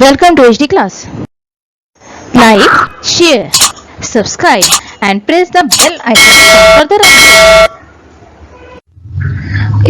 Welcome to HD class. Like, share, subscribe and press the bell icon for further updates.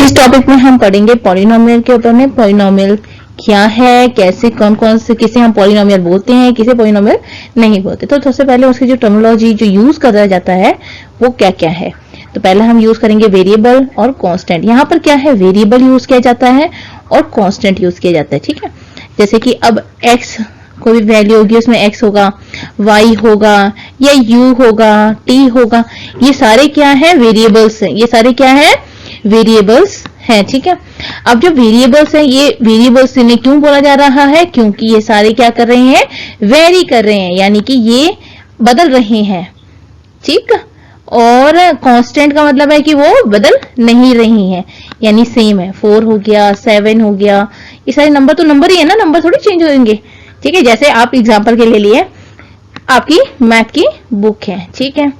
इस topic में हम पढ़ेंगे polynomial के ऊपर में। पॉलिनोमियल क्या है, कैसे कौन कौन से किसे हम पॉलिनोमियल बोलते हैं, किसे पॉलिनोमियल नहीं बोलते। तो सबसे पहले उसकी जो टर्मिनोलॉजी जो यूज करा जाता है वो क्या क्या है। तो पहले हम यूज करेंगे वेरिएबल और कांस्टेंट। यहाँ पर क्या है, वेरिएबल यूज किया जाता है और कांस्टेंट यूज किया जाता है। ठीक है, जैसे कि अब x कोई भी वैल्यू होगी उसमें x होगा, y होगा या u होगा, t होगा, ये सारे क्या है, वेरिएबल्स हैं। ये सारे क्या है, वेरिएबल्स हैं। ठीक है, अब जो वेरिएबल्स हैं ये वेरिएबल्स इन्हें क्यों बोला जा रहा है, क्योंकि ये सारे क्या कर रहे हैं, वेरी कर रहे हैं, यानी कि ये बदल रहे हैं। ठीक, और कांस्टेंट का मतलब है कि वो बदल नहीं रही हैं, यानी सेम है। 4 हो गया, 7 हो गया, ये सारे नंबर तो नंबर ही है ना, नंबर थोड़ी चेंज होंगे। ठीक है, जैसे आप एग्जांपल के लिए लिए आपकी मैथ की बुक है। ठीक है,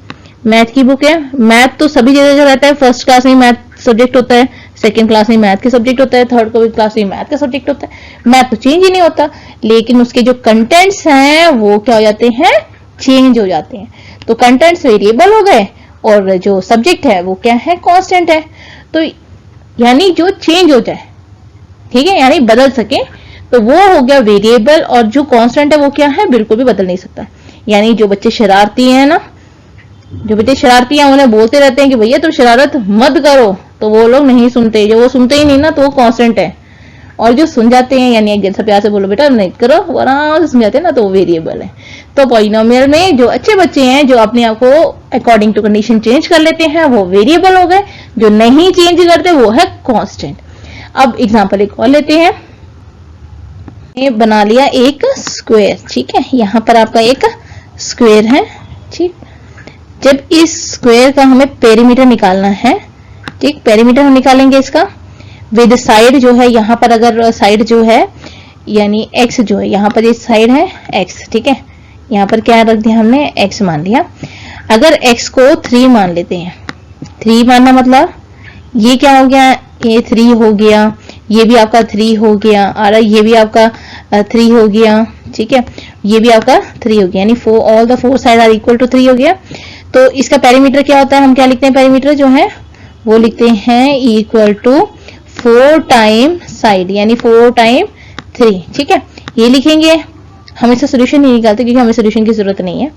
मैथ की बुक है, मैथ तो सभी जगह रहता है। फर्स्ट क्लास में मैथ सब्जेक्ट होता है, सेकंड क्लास में मैथ के सब्जेक्ट होता है, थर्ड क्लास में मैथ का सब्जेक्ट होता है। मैथ तो चेंज ही नहीं होता, लेकिन उसके जो कंटेंट्स हैं वो क्या हो जाते हैं, चेंज हो जाते हैं। तो कंटेंट्स वेरिएबल हो गए और जो सब्जेक्ट है वो क्या है, कांस्टेंट है। तो यानी जो चेंज हो जाए, ठीक है, यानी बदल सके, तो वो हो गया वेरिएबल। और जो कांस्टेंट है वो क्या है, बिल्कुल भी बदल नहीं सकता। यानी जो बच्चे शरारती हैं ना, जो बच्चे शरारती हैं उन्हें बोलते रहते हैं कि भैया तुम शरारत मत करो, तो वो लोग नहीं सुनते। जो वो सुनते ही नहीं ना, तो वो कांस्टेंट है। और जो सुन जाते हैं, यानी एक जैसा प्यार से बोलो बेटा नहीं करो, वो आराम से सुन जाते हैं ना, तो वो वेरिएबल है। तो पॉलिनोमियल में जो अच्छे बच्चे हैं, जो अपने आप को अकॉर्डिंग टू कंडीशन चेंज कर लेते हैं, वो वेरिएबल हो गए। जो नहीं चेंज करते वो है कांस्टेंट। अब एग्जांपल एक और लेते हैं। ये बना लिया एक स्क्वायर। ठीक है, यहाँ पर आपका एक स्क्वायर है। ठीक, जब इस स्क्वायर का हमें पेरीमीटर निकालना है, ठीक, पेरीमीटर हम निकालेंगे इसका विद साइड जो है, यहाँ पर अगर साइड जो है यानी x जो है, यहाँ पर ये साइड है x। ठीक है, यहाँ पर क्या रख दिया हमने, x मान लिया। अगर x को 3 मान लेते हैं, 3 मानना मतलब ये क्या हो गया, ये 3 हो गया, ये भी आपका 3 हो गया, और ये भी आपका 3 हो गया। ठीक है, ये भी आपका 3 हो गया, यानी all the 4 side are equal to 3 हो गया। तो इसका पेरीमीटर क्या होता है, हम क्या लिखते हैं, पेरीमीटर जो है वो लिखते हैं इक्वल टू 4 टाइम साइड, यानी 4 टाइम 3। ठीक है, ये लिखेंगे। हम इसका सोल्यूशन नहीं निकालते क्योंकि हमें सोल्यूशन की जरूरत नहीं है।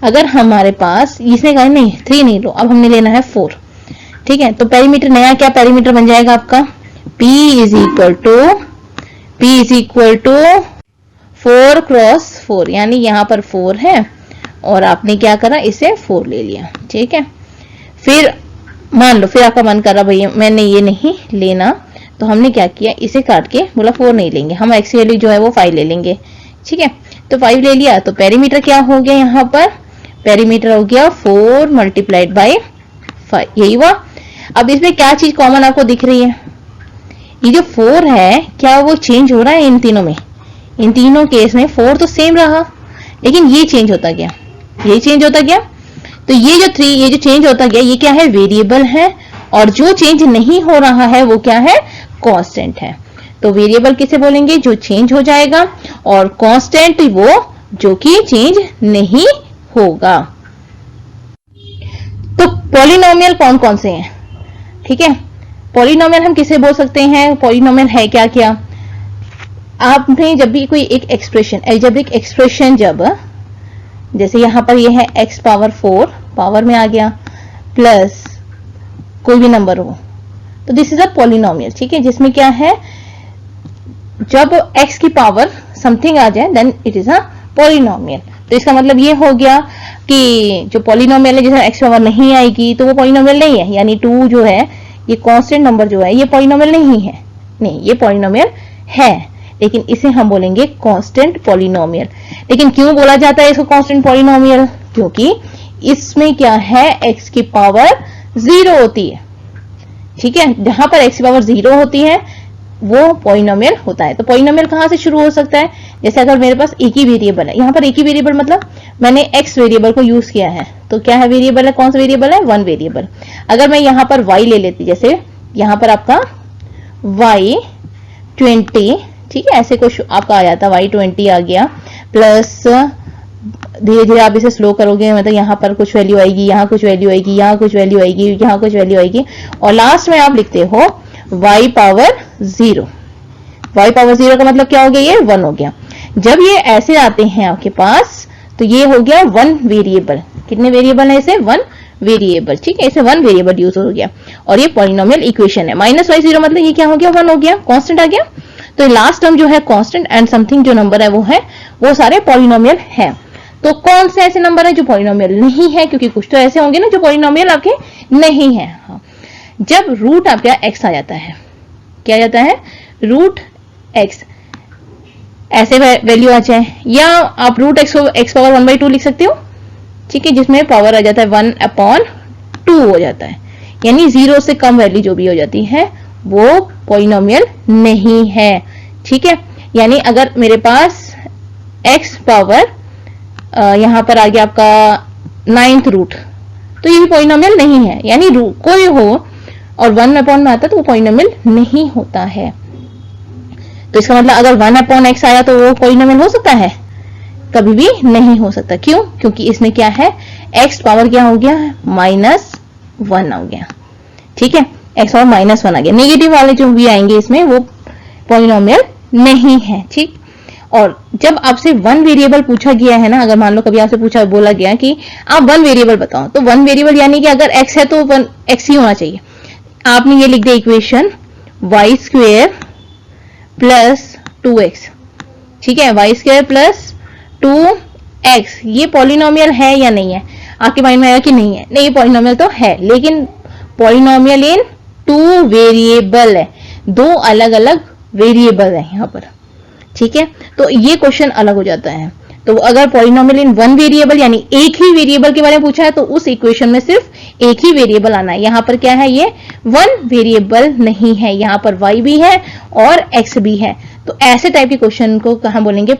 अगर हमारे पास इसने कहा नहीं 3 नहीं लो, अब हमने लेना है 4। ठीक है, तो पेरीमीटर नया क्या पेरीमीटर बन जाएगा आपका, P is equal to 4 cross 4, यानी यहाँ पर 4 है और आपने क्या करा, इसे 4 ले लिया। ठीक है, फिर मान लो फिर आपका मन कर रहा भैया मैंने ये नहीं लेना, तो हमने क्या किया, इसे काट के बोला 4 नहीं लेंगे, हम x की वैल्यू जो है वो 5 ले लेंगे। ठीक है, तो 5 ले लिया, तो पेरीमीटर क्या हो गया, यहाँ पर पेरीमीटर हो गया 4 मल्टीप्लाइड बाई 5, यही हुआ। अब इसमें क्या चीज कॉमन आपको दिख रही है, ये जो 4 है क्या वो चेंज हो रहा है इन तीनों में, इन तीनों केस में 4 तो सेम रहा, लेकिन ये चेंज होता गया, ये चेंज होता गया। तो ये जो 3 ये जो चेंज होता गया, ये क्या है, वेरिएबल है। और जो चेंज नहीं हो रहा है वो क्या है, कांस्टेंट है। तो वेरिएबल किसे बोलेंगे, जो चेंज हो जाएगा, और कांस्टेंट वो जो कि चेंज नहीं होगा। तो पॉलिनोमियल कौन कौन से हैं, ठीक है, पॉलिनोमियल हम किसे बोल सकते हैं, पॉलिनोमियल है क्या क्या। आपने जब भी कोई एक एक्सप्रेशन, एल्जेब्रिक एक्सप्रेशन, जब जैसे यहां पर ये है x पावर 4 पावर में आ गया, प्लस कोई भी नंबर हो, तो दिस इज अ पॉलिनोमियल। ठीक है, जिसमें क्या है, जब x की पावर समथिंग आ जाए then it is a polynomial. तो इसका मतलब ये हो गया कि जो पॉलिनोमियल है जिसमें x पावर नहीं आएगी तो वो पॉलिनोमियल नहीं है। यानी 2 जो है ये कांस्टेंट नंबर जो है ये पॉलिनोमियल नहीं है, नहीं ये पॉलिनोमियल है, लेकिन इसे हम बोलेंगे कांस्टेंट पॉलिनोमियल। लेकिन क्यों बोला जाता है इसको कांस्टेंट पॉलिनोमियल, क्योंकि इसमें क्या है, x की पावर 0 होती है। ठीक है, जहां पर x की पावर 0 होती है वो पॉलिनोमियल होता है। तो पॉलिनोमियल कहां से शुरू हो सकता है, जैसे अगर मेरे पास एक ही वेरिएबल है, यहाँ पर एक ही वेरिएबल मतलब मैंने x वेरिएबल को यूज किया है, तो क्या है वेरिएबल है, कौन सा वेरिएबल है, 1 वेरिएबल। अगर मैं यहाँ पर y ले लेती, जैसे यहाँ पर आपका y 20 ठीक है, ऐसे कुछ आपका आ जाता है, y20 आ गया, प्लस धीरे धीरे आप इसे स्लो करोगे, मतलब यहाँ पर कुछ वैल्यू आएगी, यहाँ कुछ वैल्यू आएगी, यहाँ कुछ वैल्यू आएगी, यहाँ कुछ वैल्यू आएगी, और लास्ट में आप लिखते हो y पावर 0। y पावर 0 का मतलब क्या हो गया, ये 1 हो गया। जब ये ऐसे आते हैं आपके पास तो ये हो गया 1 वेरिएबल। कितने वेरिएबल है इसे, 1 वेरिएबल, ठीक है, इसे 1 वेरिएबल यूज हो गया, और ये पॉलिनोमियल इक्वेशन है। माइनस y0 मतलब ये क्या हो गया, 1 हो गया, कांस्टेंट आ गया। तो लास्ट टर्म जो है कांस्टेंट एंड समथिंग जो नंबर है वो सारे पॉलिनोमियल है। तो कौन से ऐसे नंबर है जो पॉलिनोमियल नहीं है, क्योंकि कुछ तो ऐसे होंगे ना जो पॉलिनोमियल आपके नहीं है। हाँ। जब रूट आपका x आ जाता है, क्या आ जाता है, रूट x, ऐसे वैल्यू आ जाए, या आप रूट x को x पावर 1/2 लिख सकते हो, ठीक है, जिसमें पावर आ जाता है 1/2 हो जाता है, यानी 0 से कम वैल्यू जो भी हो जाती है वो पॉलिनोमियल नहीं है, ठीक है। यानी अगर मेरे पास x पावर यहां पर आ गया आपका 9th रूट, तो ये भी पॉलिनोमियल नहीं है, यानी कोई हो और 1 में आता तो वो पॉलिनोमियल नहीं होता है। तो इसका मतलब अगर 1/x आया तो वो पॉलिनोमियल हो सकता है, कभी भी नहीं हो सकता। क्यों, क्योंकि इसमें क्या है, x पावर क्या हो गया, -1 हो गया, ठीक है, x पावर -1 आ गया। नेगेटिव वाले जो भी आएंगे इसमें वो पॉलिनोमियल नहीं है, ठीक। और जब आपसे 1 वेरिएबल पूछा गया है ना, अगर मान लो कभी आपसे बोला गया कि आप 1 वेरिएबल बताओ, तो 1 वेरिएबल यानी कि अगर x है तो 1x ही होना चाहिए। आपने ये लिख दिया इक्वेशन y² प्लस 2x, ठीक है, y² प्लस 2x, ये पॉलिनोमियल है या नहीं है, आपके माइंड में आया कि नहीं है, नहीं पॉलिनोमियल तो है, लेकिन पॉलिनोमियल इन 2 वेरिएबल है, 2 अलग अलग वेरिएबल है यहाँ पर, ठीक है। तो ये क्वेश्चन अलग हो जाता है। तो अगर पॉलिनोमियल इन 1 वेरिएबल यानी एक ही वेरिएबल के बारे में पूछा है तो उस इक्वेशन में सिर्फ एक ही वेरिएबल आना है। यहाँ पर क्या है, ये 1 वेरिएबल नहीं है, यहाँ पर y भी है और x भी है। तो ऐसे टाइप के क्वेश्चन को कहाँ बोलेंगे,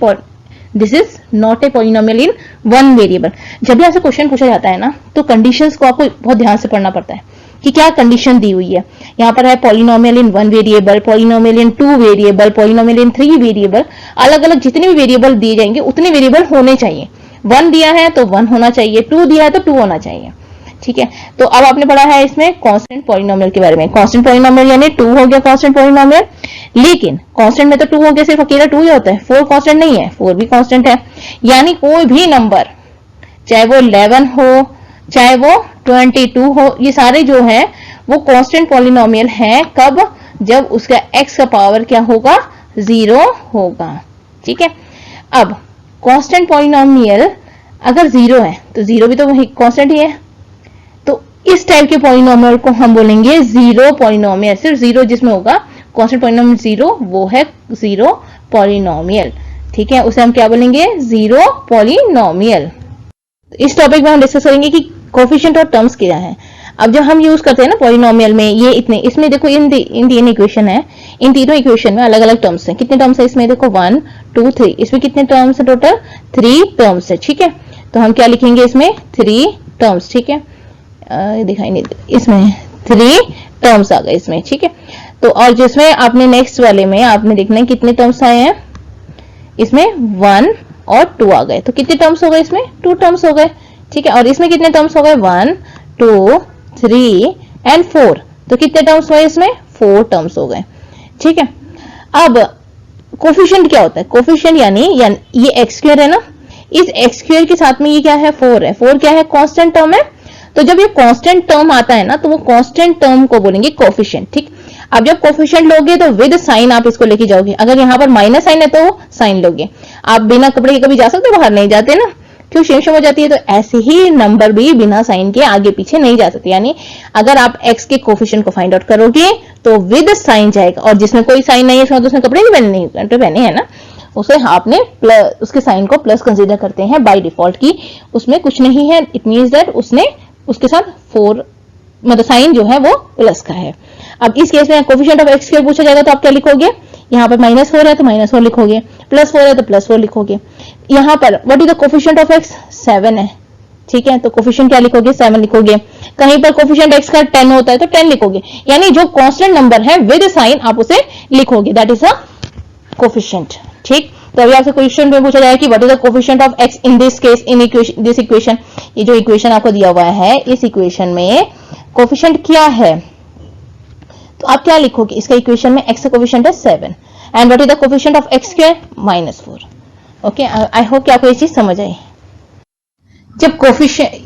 this is not a polynomial in 1 variable. जब भी ऐसे क्वेश्चन पूछा जाता है ना, तो कंडीशंस को आपको बहुत ध्यान से पढ़ना पड़ता है कि क्या कंडीशन दी हुई है। यहाँ पर है पॉलिनोमियल इन 1 वेरिएबल, पॉलिनोमियल इन 2 वेरिएबल, पॉलिनोमियल इन 3 वेरिएबल, अलग अलग जितने भी वेरिएबल दिए जाएंगे उतने वेरिएबल होने चाहिए। 1 दिया है तो 1 होना चाहिए, 2 दिया है तो 2 होना चाहिए, ठीक है। तो अब आपने पढ़ा है इसमें कांस्टेंट पॉलिनोमियल के बारे में। कांस्टेंट पॉलिनोमियल यानी 2 हो गया कांस्टेंट पॉलिनोमियल, लेकिन कांस्टेंट में तो 2 हो गया, सिर्फ अकेला 2 ही होता है, 4 कांस्टेंट नहीं है, 4 भी कांस्टेंट है। यानी कोई भी नंबर, चाहे वो 11 हो चाहे वो 22 हो, ये सारे जो है वो कांस्टेंट पॉलिनोमियल है। कब, जब उसका x का पावर क्या होगा, 0 होगा, ठीक है। अब कांस्टेंट पॉलिनोमियल अगर 0 है तो 0 भी तो कांस्टेंट ही है, तो इस टाइप के पॉलिनोमियल को हम बोलेंगे 0 पॉलिनोमियल। सिर्फ 0 जिसमें होगा कांस्टेंट पॉलिनोमियल 0, वो है 0 पॉलिनोमियल, ठीक है, उसे हम क्या बोलेंगे, 0 पॉलिनोमियल। इस टॉपिक में हम डिस्कस करेंगे कि कोफिशिएंट और टर्म्स क्या है। अब जब हम यूज करते हैं ना पॉलिनोमियल में, ये इतने, इसमें देखो इन तीन इक्वेशन है, इन तीनों इक्वेशन में अलग अलग टर्म्स हैं। कितने टर्म्स है इसमें, देखो 1 2 3, इसमें कितने टर्म्स है, टोटल 3 टर्म्स है, ठीक है। तो हम क्या लिखेंगे इसमें, 3 टर्म्स, ठीक है, दिखाई नहीं, इसमें 3 टर्म्स आ गए इसमें, ठीक है। तो और जिसमें आपने नेक्स्ट वाले में आपने देखना है कितने टर्म्स आए हैं, इसमें 1 और 2 आ गए, तो कितने टर्म्स हो गए इसमें, 2 टर्म्स हो गए, ठीक है। और इसमें कितने टर्म्स हो गए, 1 2 3 एंड 4, तो कितने टर्म्स हुए इसमें, 4 टर्म्स हो गए, ठीक है। अब कोफिशिएंट क्या होता है, कोफिशिएंट यानी ये x² है ना, इस x² के साथ में ये क्या है, 4 है, 4 क्या है, कांस्टेंट टर्म है। तो जब ये कांस्टेंट टर्म आता है ना, तो वो कांस्टेंट टर्म को बोलेंगे कोफिशिएंट, ठीक। अब जब कोफिशिएंट लोगे तो विद साइन आप इसको लेके जाओगे, अगर यहाँ पर माइनस साइन है तो साइन लोगे। आप बिना कपड़े के कभी जा सकते हो, बाहर नहीं जाते ना, क्यों, शेम हो जाती है। तो ऐसे ही नंबर भी बिना साइन के आगे पीछे नहीं जा सकते, यानी अगर आप x के कोफिशिएंट को फाइंड आउट करोगे तो विद साइन जाएगा, और जिसमें कोई साइन नहीं है उसमें, तो उसने कपड़े नहीं पहने हैं ना, उसे आपने उसके साइन को प्लस कंसीडर करते हैं बाय डिफॉल्ट की, उसमें कुछ नहीं है, इट मींस दैट उसने उसके साथ 4 मतलब साइन जो है वो प्लस का है। अब इस केस में कोफिशिएंट ऑफ x² पूछा जाएगा तो आप क्या लिखोगे, यहाँ पर -4 है तो -4 लिखोगे, +4 है तो +4 लिखोगे। यहाँ पर what is the coefficient of x, 7 है, ठीक है, तो कोफिशिएंट क्या लिखोगे, 7 लिखोगे। कहीं पर कोफिशिएंट x का 10 होता है तो 10 लिखोगे, यानी जो कांस्टेंट नंबर है विद साइन आप उसे लिखोगे, दैट इज अ कोफिशिएंट। ठीक, तो अभी आपसे क्वेश्चन में पूछा जाए कि what is the coefficient of x in this case in this equation. ये जो इक्वेशन आपको दिया हुआ है, इस इक्वेशन में कोफिशिएंट क्या है, तो आप क्या लिखोगे? इसका इक्वेशन में x का कोफिशिएंट है 7 and what is the coefficient of x square -4। Okay, I hope कि आपको ये चीज समझ आई।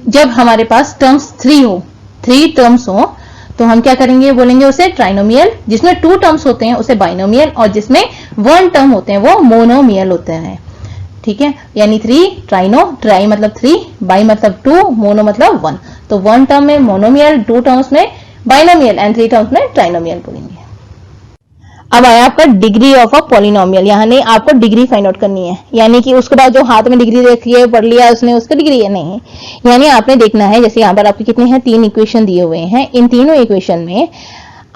जब हमारे पास टर्म्स 3 टर्म्स हो तो हम क्या करेंगे? बोलेंगे उसे ट्राइनोमियल। जिसमें 2 टर्म्स होते हैं उसे बाइनोमियल, और जिसमें 1 टर्म होते हैं वो मोनोमियल होते हैं। ठीक है, यानी 3 ट्राई मतलब 3, बाई मतलब 2, मोनो मतलब 1। तो 1 टर्म में मोनोमियल, 2 टर्म्स में बाइनोमियल एंड 3 टर्म्स में ट्राइनोमियल बोलेंगे। अब आया आपका डिग्री ऑफ अ पॉलिनोमियल। यानी आपको डिग्री फाइंड आउट करनी है, यानी कि उसके बाद जो हाथ में डिग्री देख लिया पढ़ लिया उसने, उसका डिग्री है नहीं। यानी आपने देखना है, जैसे यहाँ पर आपके कितने हैं, 3 इक्वेशन दिए हुए हैं। इन तीनों इक्वेशन में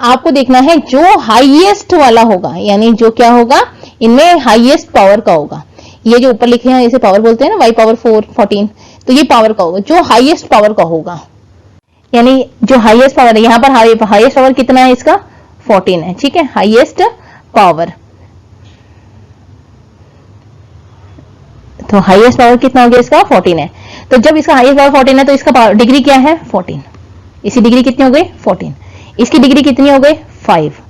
आपको देखना है जो हाईएस्ट वाला होगा, यानी जो क्या होगा, इनमें हाईएस्ट पावर का होगा। ये जो ऊपर लिखे हैं इसे पावर बोलते हैं ना, y पावर 4 14, तो ये पावर का होगा जो हाईएस्ट पावर का होगा। यानी जो हाईएस्ट पावर है, यहाँ पर हाईएस्ट पावर कितना है इसका, 14 है। ठीक है, हाईएस्ट पावर, तो हाईएस्ट पावर कितना हो गया इसका, 14 है। तो जब इसका हाईएस्ट पावर 14 है तो इसका डिग्री क्या है, 14। इसकी डिग्री कितनी हो गई, 14। इसकी डिग्री कितनी हो गई, 5।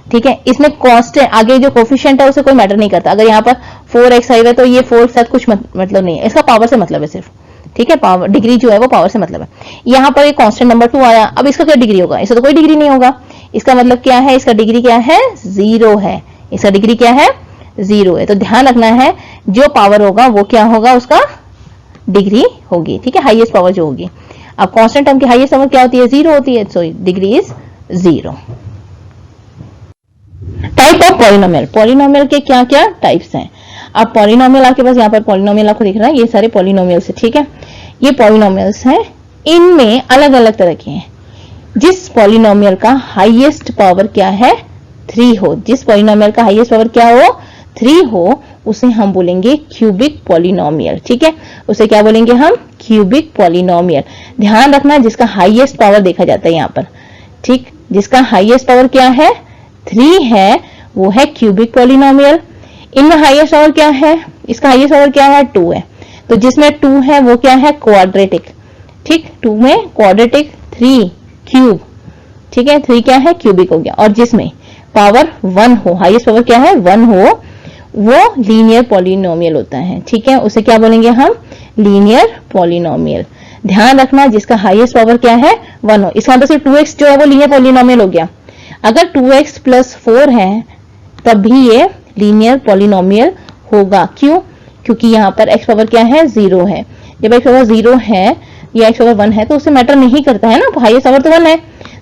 ठीक है, इसमें कांस्टेंट आगे जो कोफिशिएंट है उसे कोई मैटर नहीं करता। अगर यहाँ पर 4x5 है तो ये 4 के साथ कुछ मतलब नहीं है, इसका पावर से मतलब है सिर्फ। ठीक है, पावर डिग्री जो है वो पावर से मतलब है। यहाँ पर एक कांस्टेंट नंबर 2 आया, अब इसका क्या डिग्री होगा, इसका तो कोई डिग्री नहीं होगा। इसका मतलब क्या है, इसका डिग्री क्या है, 0 है। इसका डिग्री क्या है, 0 है। तो ध्यान रखना है जो पावर होगा वो क्या होगा, उसका डिग्री होगी। ठीक है, हाईएस्ट पावर जो होगी। अब कांस्टेंट टर्म की हाईएस्ट पावर क्या होती है, 0 होती है, so degree is 0। Type of polynomial. Polynomial के क्या क्या टाइप्स हैं। अब पॉलिनोमियल आपके पास, यहाँ पर पॉलिनोमियल आपको दिख रहा है, ये सारे पॉलिनोमियल्स है। ठीक है, ये पॉलिनोमियल्स हैं, इनमें अलग अलग तरह के हैं। जिस पॉलिनोमियल का हाईएस्ट पावर क्या है, 3 हो, जिस पॉलिनोमियल का हाईएस्ट पावर क्या हो, 3 हो, उसे हम बोलेंगे क्यूबिक पॉलिनोमियल। ठीक है, उसे क्या बोलेंगे हम, क्यूबिक पॉलिनोमियल। ध्यान रखना जिसका हाईएस्ट पावर देखा जाता है यहाँ पर। ठीक, जिसका हाईएस्ट पावर क्या है, 3 है, वो है क्यूबिक पॉलिनोमियल। इनमें हाईएस्ट पावर क्या है, इसका हाईएस्ट पावर क्या है, 2 है। तो जिसमें 2 है वो क्या है, क्वाड्रेटिक। ठीक, 2 में क्वाड्रेटिक, 3 क्यूब। ठीक है, 3 क्या है, क्यूबिक हो गया। और जिसमें पावर 1 हो, हाईएस्ट पावर क्या है, 1 हो, वो लीनियर पॉलिनोमियल होता है। ठीक है, उसे क्या बोलेंगे हम, लीनियर पॉलिनोमियल। ध्यान रखना जिसका हाईएस्ट पावर क्या है, 1 हो। इसका मतलब सिर्फ 2x जो है वो लीनियर पॉलिनोमियल हो गया। अगर 2x + 4 है तब भी ये लीनियर पॉलिनोमियल होगा। क्यों, क्योंकि यहाँ पर x पावर क्या है, 0 है। जब x पावर 0 है या x पावर 1 है तो उसे मैटर नहीं करता है ना, हाईएस्ट पावर तो 1 है।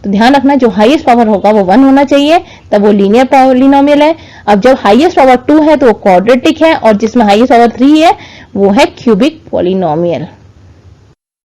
तो ध्यान रखना जो हाईएस्ट पावर होगा वो 1 होना चाहिए, तब वो लीनियर पॉलिनोमियल है। अब जब हाईएस्ट पावर 2 है तो वो क्वाड्रेटिक है, और जिसमें हाईएस्ट पावर 3 है वो है क्यूबिक पॉलिनोमियल।